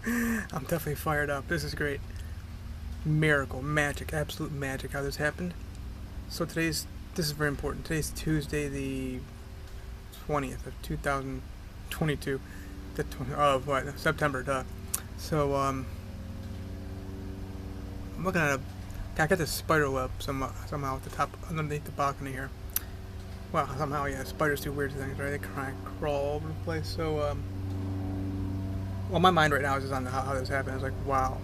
I'm definitely fired up. This is great. Miracle, magic, absolute magic how this happened. So this is very important. Today's Tuesday, the 20th of 2022. Of what? September, duh. So, I'm looking at I got this spider web somehow at the top, underneath the balcony here. Well, somehow, yeah, spiders do weird things, right? They crawl all over the place. So, well, my mind right now is just on how this happened. It's like, wow.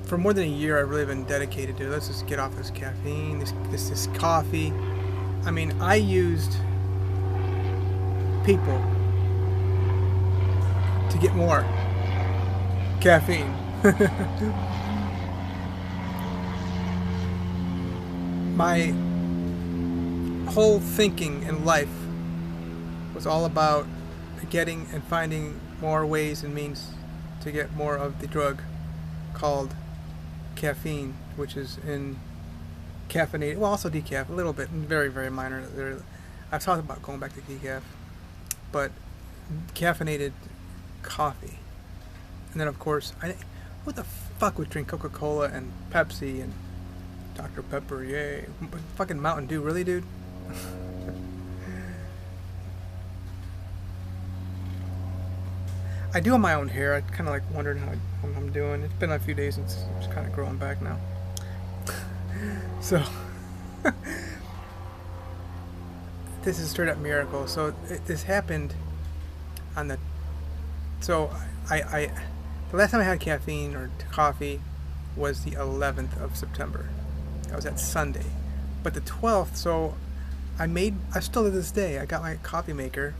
For more than a year, I've really been dedicated to let's just get off this caffeine, this coffee. I mean, I used people to get more caffeine. My whole thinking in life was all about getting and finding more ways and means to get more of the drug called caffeine, which is in caffeinated, well, also decaf, a little bit, very, very minor. I've talked about going back to decaf, but caffeinated coffee. And then, of course, who the fuck would drink Coca-Cola and Pepsi and Dr. Pepper, yay. Fucking Mountain Dew, really, dude? I do have my own hair. I kind of like wondered how I'm doing. It's been a few days since it's kind of growing back now. So, this is straight up miracle. So, this happened on the. So, I. The last time I had caffeine or coffee was the 11th of September. That was that Sunday. But the 12th, so I still to this day, I got my coffee maker.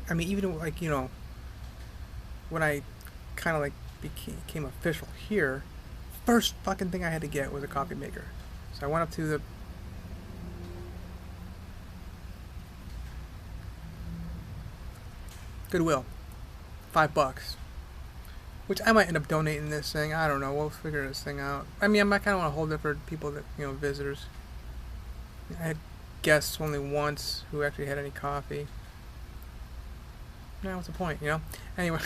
I mean, even like, when I kind of like became official here, first fucking thing I had to get was a coffee maker. So I went up to the Goodwill, $5, which I might end up donating this thing. I don't know. We'll figure this thing out. I mean, I might kind of want to hold it for people that visitors. I had guests only once who actually had any coffee. Now, what's the point, Anyway,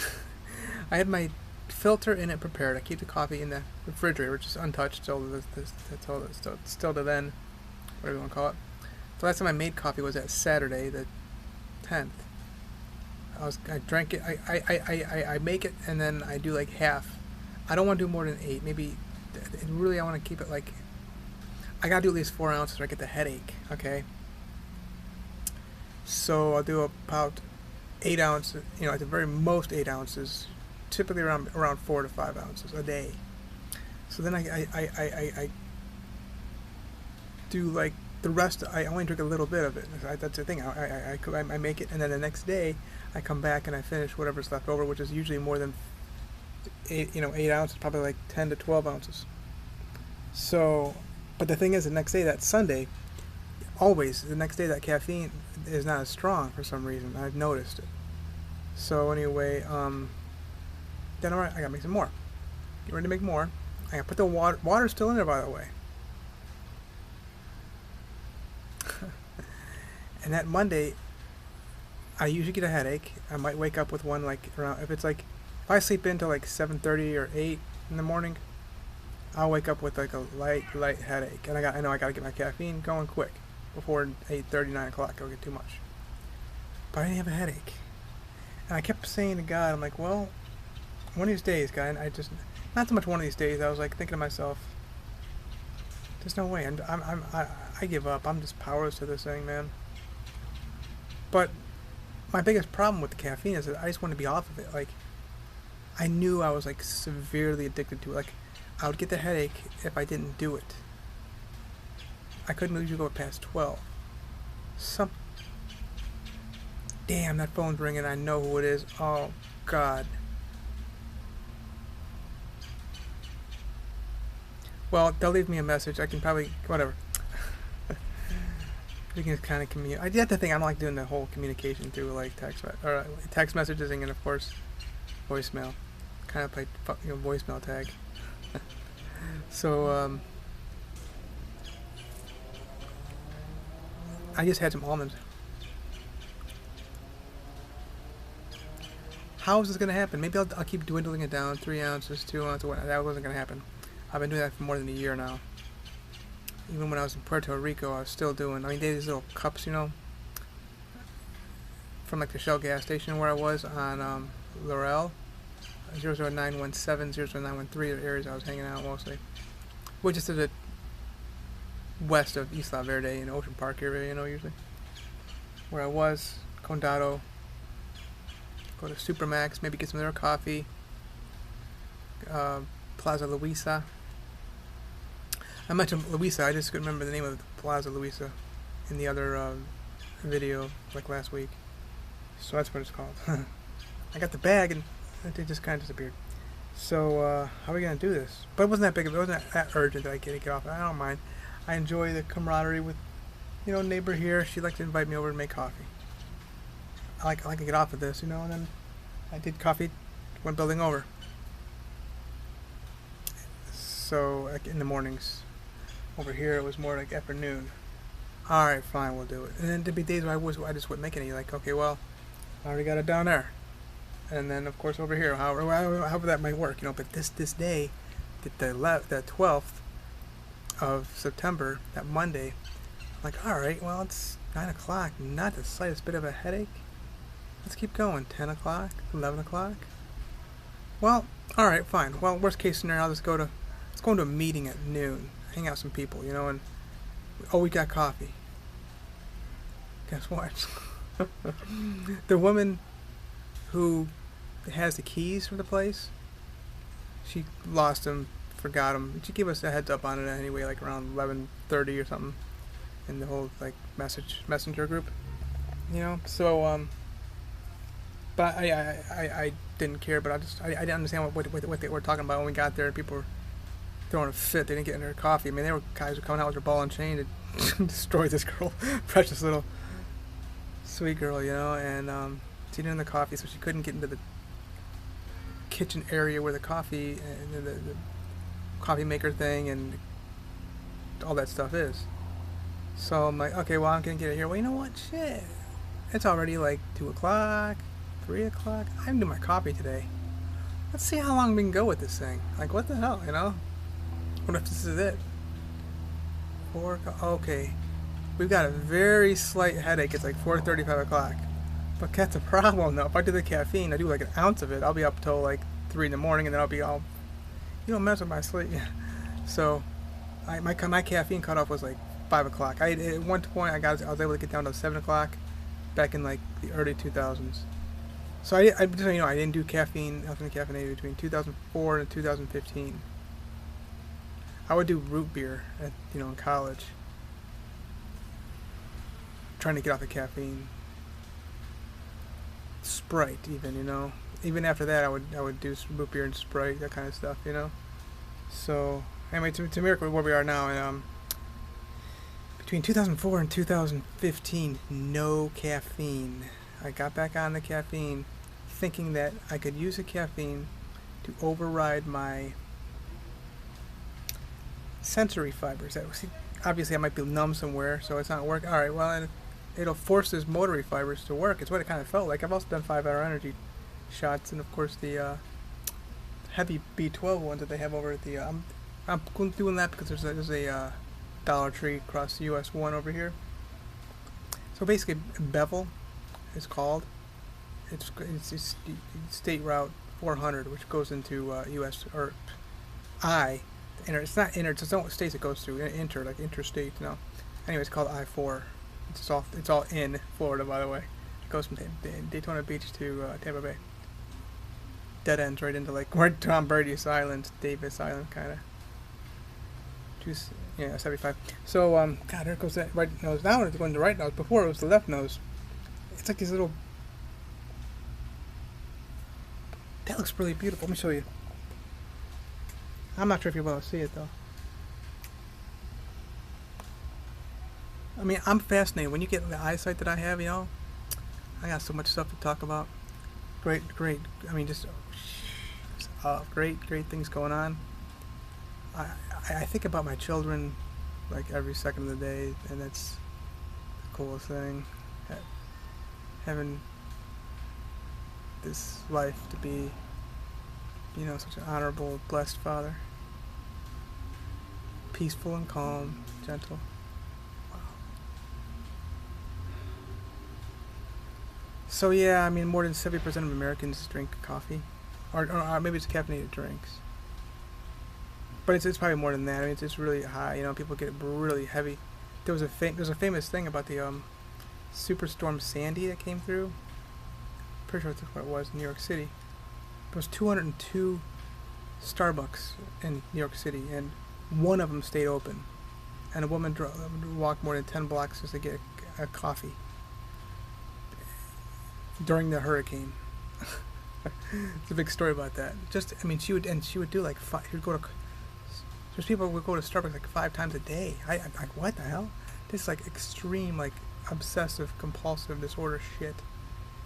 I had my filter in it prepared. I keep the coffee in the refrigerator, which is untouched still to then, whatever you want to call it. The last time I made coffee was that Saturday, the 10th. I drank it. I make it and then I do like half. I don't want to do more than 8. Maybe, really, I want to keep it like. I gotta do at least 4 ounces or I get the headache. Okay. So I'll do about 8 ounces. At the very most 8 ounces, typically around 4 to 5 ounces a day. So then I do like the rest. I only drink a little bit of it. That's the thing. I make it, and then the next day I come back and I finish whatever's left over, which is usually more than 8 ounces, probably like 10 to 12 ounces. So, but the thing is, the next day, that Sunday, always the next day, that caffeine is not as strong for some reason. I've noticed it. So anyway, then alright, I gotta make some more. Get ready to make more. I gotta put the water's still in there, by the way. And that Monday, I usually get a headache. I might wake up with one like around, if I sleep into like 7:30 or 8 in the morning, I'll wake up with like a light headache. And I know I gotta get my caffeine going quick before 8:30, 9 o'clock. It'll get too much. But I didn't have a headache. And I kept saying to God, I'm like, well, one of these days, God, not so much one of these days. I was like thinking to myself, there's no way. I give up. I'm just powerless to this thing, man. But my biggest problem with the caffeine is that I just want to be off of it. Like, I knew I was like severely addicted to it. Like, I would get the headache if I didn't do it. I couldn't usually go past 12. Damn, that phone's ringing. I know who it is. Oh, God. Well, they'll leave me a message. I can probably, whatever. We can kind of communicate. I did the thing. I don't like doing the whole communication through like text messages and of course voicemail. Kind of play voicemail tag. So I just had some almonds. how is this gonna happen? Maybe I'll keep dwindling it down, 3 ounces, 2 ounces. That wasn't gonna happen. I've been doing that for more than a year now. Even when I was in Puerto Rico, I was still doing. I mean, they had these little cups, you know, from like the Shell gas station where I was on Laurel, 00917, 00913, the areas I was hanging out mostly. Which is to the west of Isla Verde in Ocean Park area, you know, usually. Where I was, Condado. Go to Supermax, maybe get some of their coffee. Plaza Luisa. I mentioned Luisa, I just couldn't remember the name of Plaza Luisa in the other video, like last week. So that's what it's called. I got the bag and it just kind of disappeared. So, how are we going to do this? But it wasn't that big of it. It wasn't that urgent that I get off. I don't mind. I enjoy the camaraderie with, you know, neighbor here. She liked to invite me over to make coffee. I like to get off of this, you know, and then I did coffee, went building over. So, like in the mornings. Over here, it was more like afternoon. Alright, fine, we'll do it. And then there'd be days where I just wouldn't make any. Like, okay, well, I already got it down there. And then, of course, over here, however that might work, you know. But this day, the 12th of September, that Monday, I'm like, alright, well, it's 9 o'clock, not the slightest bit of a headache. Let's keep going. 10 o'clock, 11 o'clock. Well, alright, fine. Well, worst case scenario, let's go into a meeting at noon. Hang out with some people, you know, and we got coffee. Guess what? The woman who has the keys for the place, she lost them, forgot them. She gave us a heads up on it anyway, like around 11:30 or something, in the whole like messenger group, you know. So but I didn't care, but I didn't understand what they were talking about when we got there. People were throwing a fit. They didn't get in their coffee. I mean, guys were coming out with their ball and chain to destroy this girl, precious little sweet girl, you know. And she didn't have the coffee, so she couldn't get into the kitchen area where the coffee and the coffee maker thing and all that stuff is. So I'm like, okay, well, I'm gonna get it here. Well, you know what? Shit, it's already like 2 o'clock, 3 o'clock. I didn't do my coffee today. Let's see how long we can go with this thing. Like, what the hell, you know? What if this is it? 4 o'clock. Okay, we've got a very slight headache. It's like 4:30, 5 o'clock. But that's a problem, though. If I do the caffeine, I do like an ounce of it, I'll be up till like 3 in the morning, and then I'll be all, you don't mess with my sleep. So, my caffeine cutoff was like 5 o'clock. At one point, I was able to get down to 7 o'clock, back in like the early 2000s. So I just, you know, I didn't do caffeine, nothing caffeinated between 2004 and 2015. I would do root beer in college, trying to get off the caffeine. Sprite, even, you know. Even after that, I would do root beer and Sprite, that kind of stuff, you know. So anyway, to America, where we are now, and between 2004 and 2015, no caffeine. I got back on the caffeine, thinking that I could use the caffeine to override my sensory fibers. Obviously, I might be numb somewhere, so it's not working. All right, well, it'll force those motory fibers to work. It's what it kind of felt like. I've also done 5-hour energy shots, and of course the heavy B12 ones that they have over at the. I'm doing that because there's a Dollar Tree across the US 1 over here. So basically, Bevel is called. It's State Route 400, which goes into US or I. It's not inter. It's not states it goes through. Inter, like interstate. No. Anyway, it's called I-4. It's all in Florida, by the way. It goes from Daytona Beach to Tampa Bay. Dead ends right into like where Tom Brady's Island, Davis Island, kind of. Yeah, 75. So God, there goes that right nose. Now it's going to the right nose. Before it was the left nose. It's like these little. That looks really beautiful. Let me show you. I'm not sure if you're able to see it though. I mean, I'm fascinated. When you get the eyesight that I have, you know, I got so much stuff to talk about. Great. I mean, just great things going on. I think about my children like every second of the day, and that's the coolest thing. Having this life to be, you know, such an honorable, blessed father. Peaceful and calm, gentle. Wow. So yeah, I mean, more than 70% of Americans drink coffee, or maybe it's caffeinated drinks. But it's probably more than that. I mean, it's really high. You know, people get really heavy. There's a famous thing about the superstorm Sandy that came through. Pretty sure that's what it was in New York City. There was 202 Starbucks in New York City, and one of them stayed open. And a woman walked more than 10 blocks just to get a coffee during the hurricane. It's a big story about that. Just, I mean, she would do like she would go to. There's people who would go to Starbucks like 5 times a day. I'm like, what the hell? This is like extreme, like obsessive compulsive disorder shit.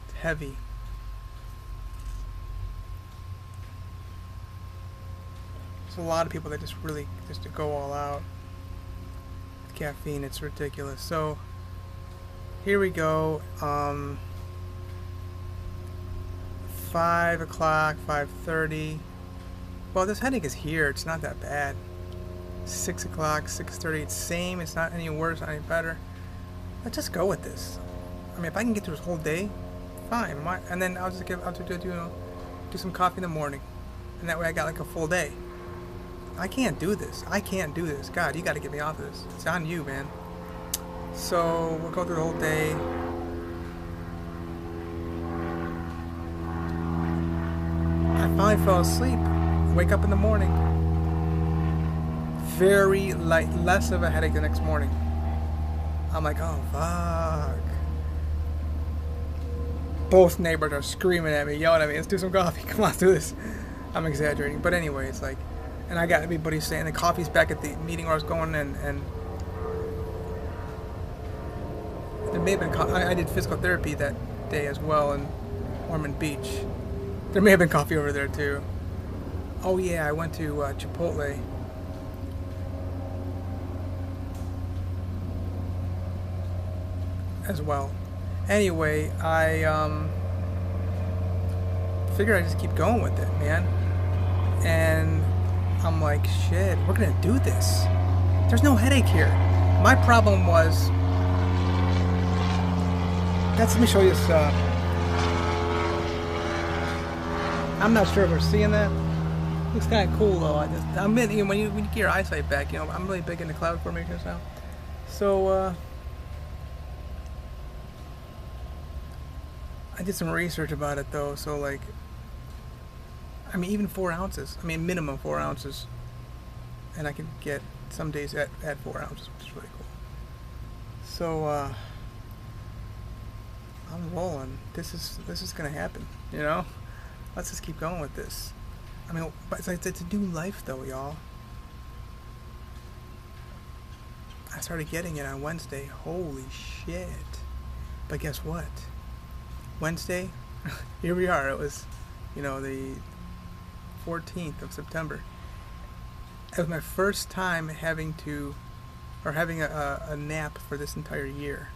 It's heavy. There's a lot of people that just really just to go all out with caffeine. It's ridiculous. So here we go. 5 o'clock, 5:30. Well, this headache is here. It's not that bad. 6 o'clock, 6:30. It's same. It's not any worse, not any better. Let's just go with this. I mean, if I can get through this whole day, fine. And then I'll just do some coffee in the morning, and that way I got like a full day. I can't do this. I can't do this. God, you got to get me off of this. It's on you, man. So we'll go through the whole day. I finally fell asleep. Wake up in the morning. Very light, less of a headache the next morning. I'm like, oh fuck. Both neighbors are screaming at me, yelling at me, let's do some coffee. Come on, let's do this. I'm exaggerating. But anyway, it's like, and I got everybody saying the coffee's back at the meeting where I was going, and there may have been, I did physical therapy that day as well in Ormond Beach. There may have been coffee over there too. Oh yeah, I went to Chipotle. As well. Anyway, I figured I'd just keep going with it, man. And I'm like, shit, we're gonna do this. There's no headache here. My problem was, let me show you this. I'm not sure if we're seeing that. Looks kind of cool though. When you get your eyesight back, you know, I'm really big into cloud formations now. So I did some research about it though. So like, I mean, even 4 ounces. I mean, minimum 4 ounces, and I can get some days at 4 ounces, which is really cool. So I'm rolling. This is gonna happen. You know. Let's just keep going with this. I mean, it's a new life though, y'all. I started getting it on Wednesday. Holy shit. But guess what? Wednesday, here we are. It was, you know, the 14th of September. It was my first time having a nap for this entire year.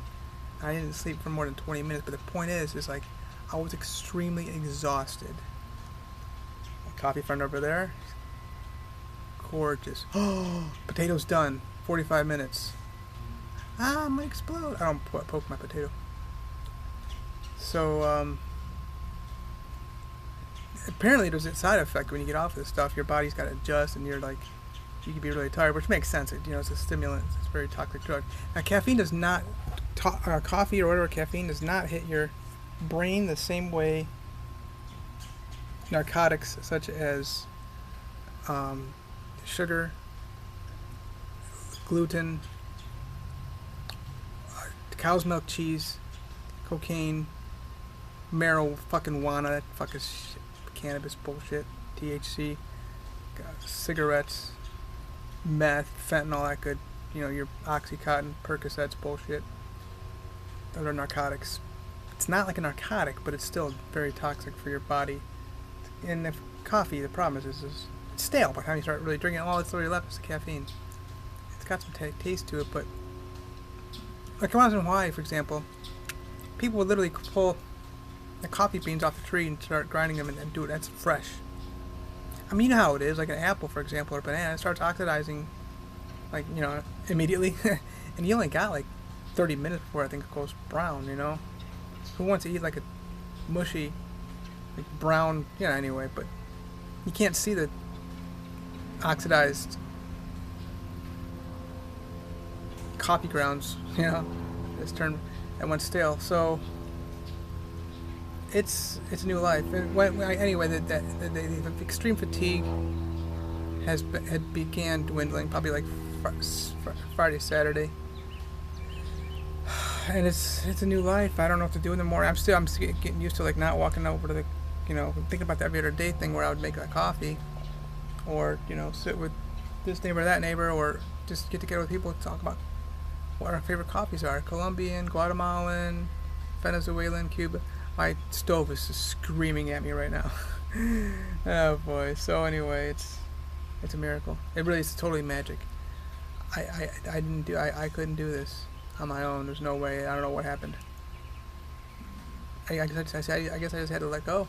I didn't sleep for more than 20 minutes, but the point is like, I was extremely exhausted. Coffee friend over there. Gorgeous. Oh, potatoes done. 45 minutes. I'm gonna explode. I don't poke my potato. So, apparently there's a side effect when you get off of this stuff. Your body's got to adjust, and you're like, you can be really tired, which makes sense. You know, it's a stimulant. It's a very toxic drug. Now, caffeine does not, coffee or whatever, caffeine does not hit your brain the same way narcotics such as sugar, gluten, cow's milk cheese, cocaine, marijuana, that fucking cannabis bullshit, THC, cigarettes, meth, fentanyl, that good, you know, your Oxycontin, Percocets bullshit. Those are narcotics. It's not like a narcotic, but it's still very toxic for your body. And if coffee, the problem is it's stale by the time you start really drinking. All that's really left is the caffeine. It's got some taste to it, but like when I was in Hawaii, for example, people would literally pull the coffee beans off the tree and start grinding them and do it. That's fresh. I mean, you know how it is. Like an apple, for example, or a banana, it starts oxidizing, like, you know, immediately. And you only got like 30 minutes before I think it goes brown, you know? Who wants to eat like a mushy, like brown, yeah, anyway, but you can't see the oxidized coffee grounds, you know? It's turned, that went stale. So it's a new life. Anyway, the extreme fatigue had began dwindling, probably like Friday, Saturday, and it's a new life. I don't know what to do in the morning. I'm getting used to like not walking over to the, you know, thinking about the every other day thing where I would make a coffee, or, you know, sit with this neighbor, that neighbor, or just get together with people to talk about what our favorite coffees are: Colombian, Guatemalan, Venezuelan, Cuba. My stove is just screaming at me right now. Oh boy. So anyway, it's a miracle. It really is totally magic. I couldn't do this on my own. There's no way. I don't know what happened. I guess I just had to let go.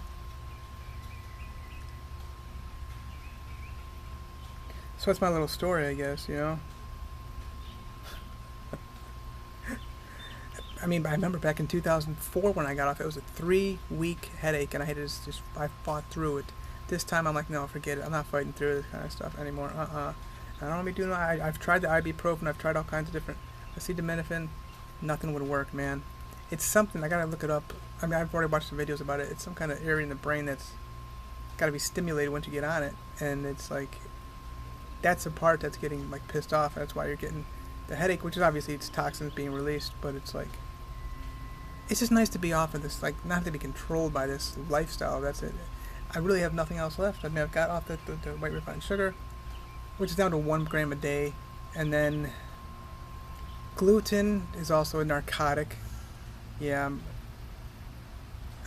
So that's my little story, I guess, you know. I mean, I remember back in 2004 when I got off, it was a 3-week headache, and I had to I fought through it. This time I'm like, no, forget it. I'm not fighting through this kind of stuff anymore. I don't want to be doing that. I've tried the ibuprofen. I've tried all kinds of different acetaminophen. Nothing would work, man. It's something, I gotta look it up. I mean, I've already watched some videos about it. It's some kind of area in the brain that's gotta be stimulated once you get on it. And it's like, that's the part that's getting like pissed off. That's why you're getting the headache, which is obviously it's toxins being released, but it's like, it's just nice to be off of this, like, not have to be controlled by this lifestyle. That's it. I really have nothing else left. I mean, I've got off the white refined sugar, which is down to 1 gram a day, and then gluten is also a narcotic. Yeah,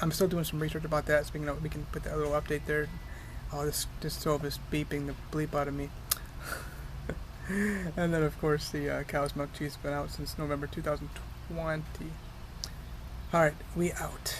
I'm still doing some research about that. Speaking of, we can put that little update there. Oh, this stove is beeping the bleep out of me. And then, of course, the cow's milk cheese has been out since November 2020. Alright, we out.